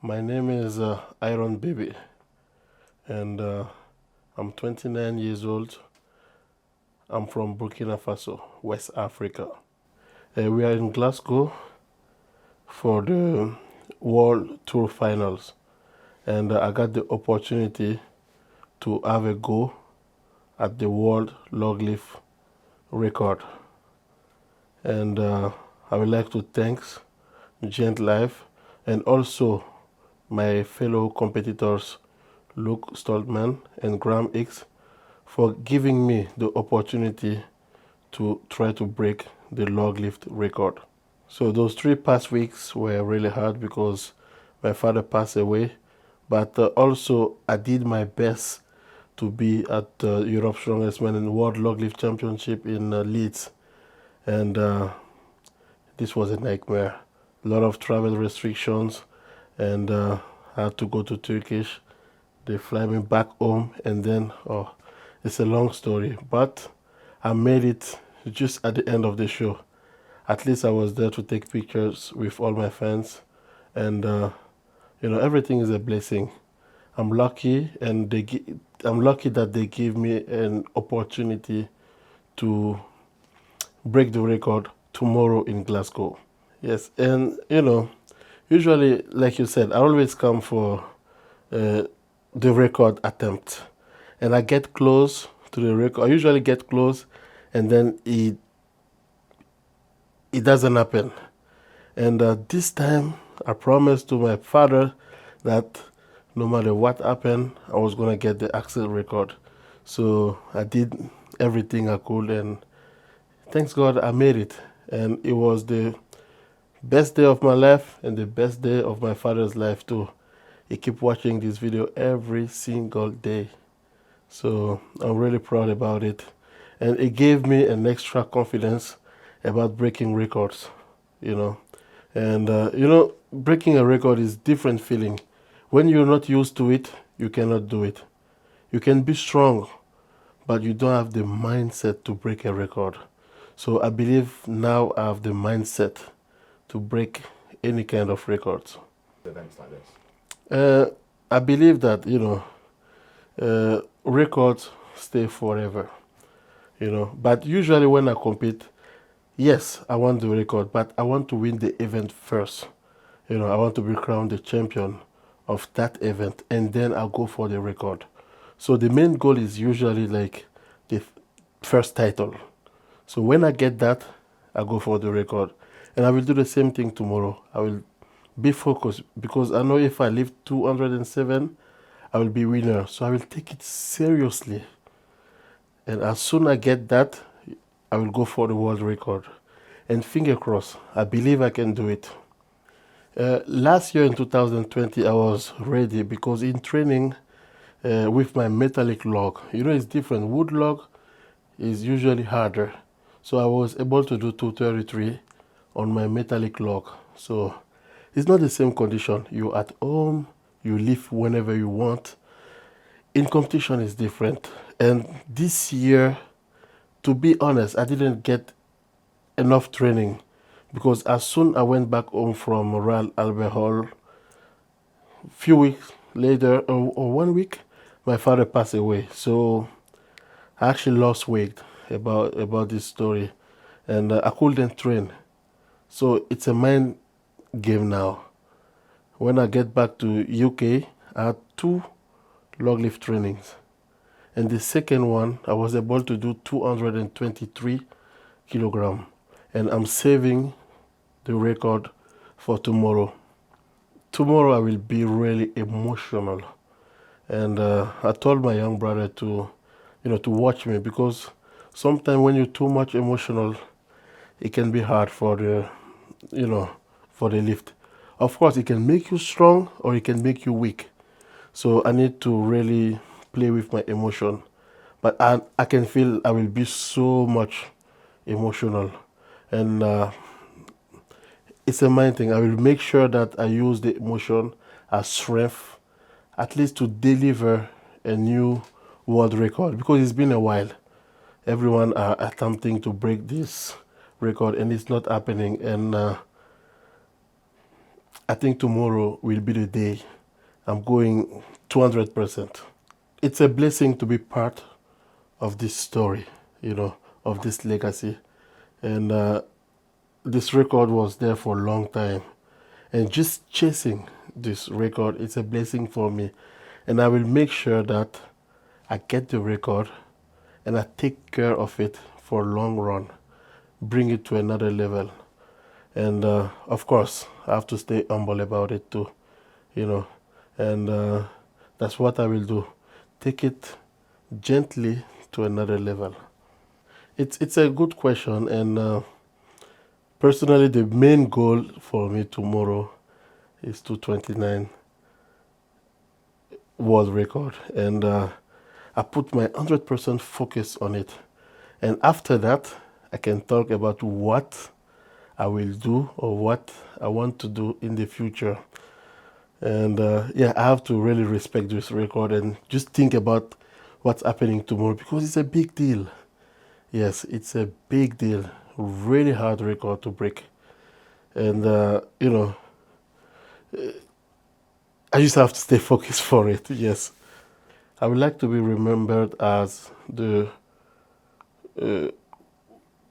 My name is Iron Biby, and I'm 29 years old. I'm from Burkina Faso, West Africa. We are in Glasgow for the World Tour Finals, and I got the opportunity to have a go at the World Log Lift record. And I would like to thank Gent Life and also my fellow competitors Luke Stoltman and Graham X for giving me the opportunity to try to break the log lift record. So those 3 past weeks were really hard because my father passed away, but also I did my best to be at the Europe Strongest Man and World Log Lift Championship in Leeds, and this was a nightmare. A lot of travel restrictions, and I had to go to Turkish. They fly me back home, and then it's a long story, but I made it just at the end of the show. At least I was there to take pictures with all my fans, and everything is a blessing. I'm lucky, and I'm lucky that they gave me an opportunity to break the record tomorrow in Glasgow. Yes, and usually, like you said, I always come for the record attempt, and I get close to the record. I usually get close, and then it doesn't happen. And this time, I promised to my father that no matter what happened, I was gonna get the Axel record. So I did everything I could, and thanks God I made it. And it was the best day of my life and the best day of my father's life too. He keep watching this video every single day. So I'm really proud about it. And it gave me an extra confidence about breaking records, you know. And breaking a record is different feeling. When you're not used to it, you cannot do it. You can be strong, but you don't have the mindset to break a record. So I believe now I have the mindset to break any kind of records. Events like this? I believe that, records stay forever, But usually when I compete, yes, I want the record, but I want to win the event first. I want to be crowned the champion of that event, and then I'll go for the record. So the main goal is usually like the first title. So when I get that, I go for the record. And I will do the same thing tomorrow. I will be focused because I know if I lift 207, I will be winner. So I will take it seriously. And as soon as I get that, I will go for the world record. And finger crossed, I believe I can do it. Last year in 2020, I was ready because in training with my metallic log, it's different. Wood log is usually harder. So I was able to do 233 on my metallic log. So it's not the same condition. You're at home, you lift whenever you want. In competition is different. And this year, to be honest, I didn't get enough training because as soon I went back home from Royal Albert Hall, few weeks later, or 1 week, my father passed away. So I actually lost weight about this story, and I couldn't train. So it's a mind game now. When I get back to UK, I had 2 log lift trainings, and the second one I was able to do 223 kilogram, and I'm saving the record for tomorrow. Tomorrow I will be really emotional, and I told my young brother to watch me because sometimes when you're too much emotional, it can be hard for the for the lift. Of course, it can make you strong or it can make you weak. So I need to really play with my emotion. But I can feel I will be so much emotional, and it's a mind thing. I will make sure that I use the emotion as strength, at least to deliver a new world record because it's been a while. Everyone are attempting to break this record and it's not happening. And I think tomorrow will be the day. I'm going 200%. It's a blessing to be part of this story, of this legacy. And this record was there for a long time. And just chasing this record, it's a blessing for me. And I will make sure that I get the record and I take care of it for a long run, bring it to another level. And of course, I have to stay humble about it too, you know. And that's what I will do. Take it gently to another level. It's a good question, and personally, the main goal for me tomorrow is to 29 world record, and I put my 100% focus on it. And after that, I can talk about what I will do or what I want to do in the future. And yeah, I have to really respect this record and just think about what's happening tomorrow because it's a big deal. Yes, it's a big deal. Really hard record to break. And, I just have to stay focused for it. Yes. I would like to be remembered as the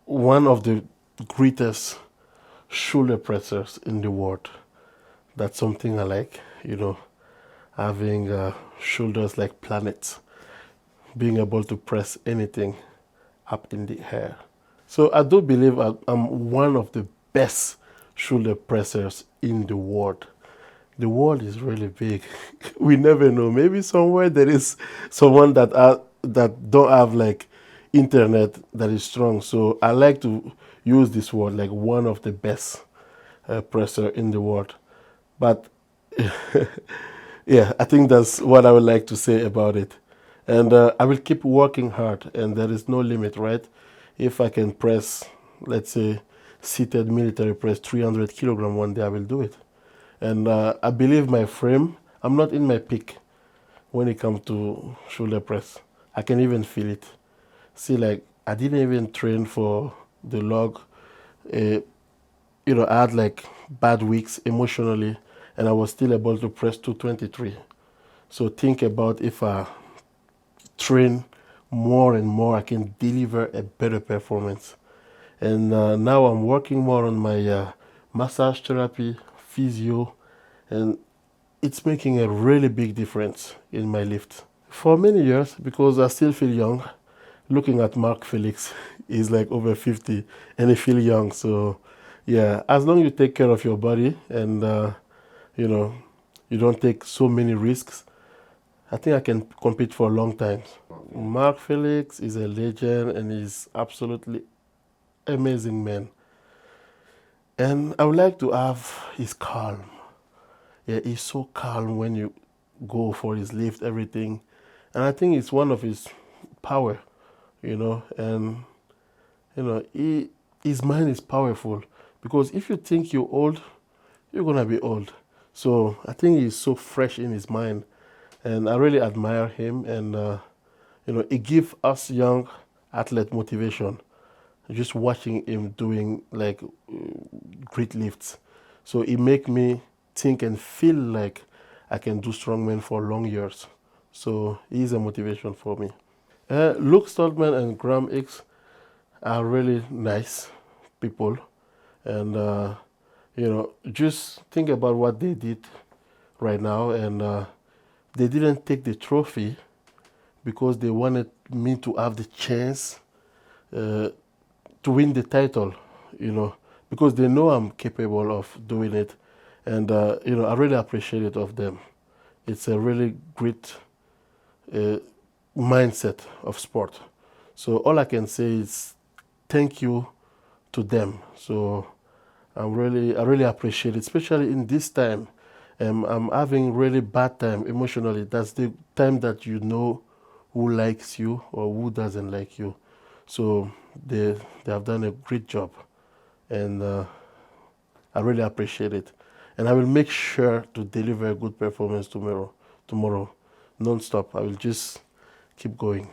one of the greatest shoulder pressers in the world. That's something I like, having shoulders like planets, being able to press anything up in the air. So I do believe I'm one of the best shoulder pressers in the world. The world is really big. We never know. Maybe somewhere there is someone that don't have like internet that is strong. So I like to use this word like one of the best presser in the world. But yeah, I think that's what I would like to say about it. And I will keep working hard, and there is no limit, right? If I can press, let's say, seated military press 300 kilogram one day, I will do it. And I believe my frame, I'm not in my peak when it comes to shoulder press. I can even feel it. See, like, I didn't even train for the log. Uh, I had like bad weeks emotionally, and I was still able to press 223. So think about if I train more and more, I can deliver a better performance. And now I'm working more on my massage therapy, physio, and it's making a really big difference in my lift. For many years, because I still feel young, looking at Mark Felix, he's like over 50 and he feels young. So yeah, as long as you take care of your body and you know you don't take so many risks, I think I can compete for a long time. Mark Felix is a legend and he's absolutely amazing man. And I would like to have his calm. Yeah, he's so calm when you go for his lift, everything. And I think it's one of his power, and his mind is powerful because if you think you're old, you're gonna be old. So I think he's so fresh in his mind, and I really admire him. And it gives us young athlete motivation. Just watching him doing like great lifts, so it make me think and feel like I can do strongman for long years. So he's a motivation for me. Luke Stoltman and Graham X are really nice people, and just think about what they did right now, and they didn't take the trophy because they wanted me to have the chance uh, to win the title, because they know I'm capable of doing it, and I really appreciate it of them. It's a really great uh, mindset of sport. So all I can say is thank you to them. So I really appreciate it, especially in this time. I'm having really bad time emotionally. That's the time that you know who likes you or who doesn't like you. So they have done a great job, and I really appreciate it. And I will make sure to deliver a good performance tomorrow, non-stop. I will just keep going.